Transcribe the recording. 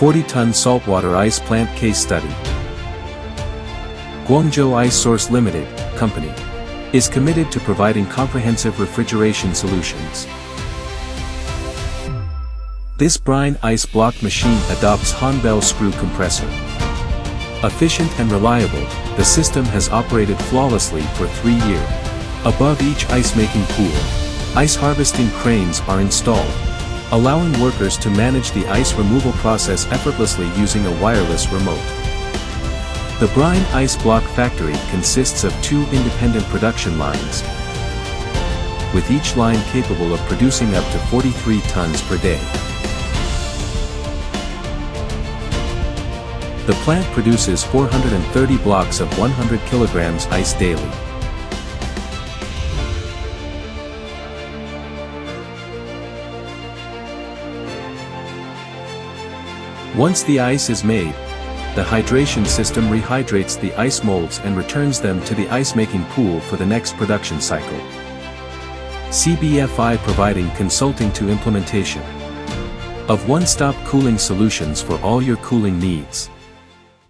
40-ton saltwater ice plant case study. Guangzhou Ice Source Limited, Company, is committed to providing comprehensive refrigeration solutions. This Brine ice block machine adopts Hornbell screw compressor. Efficient and reliable, the system has operated flawlessly for 3 years. Above each ice-making pool, ice harvesting cranes are installed, allowing workers to manage the ice removal process effortlessly using a wireless remote. The Brine Ice Block Factory consists of 2 independent production lines, with each line capable of producing up to 43 tons per day. The plant produces 430 blocks of 100 kilograms ice daily. Once the ice is made, the hydration system rehydrates the ice molds and returns them to the ice-making pool for the next production cycle. CBFI providing consulting to implementation of one-stop cooling solutions for all your cooling needs.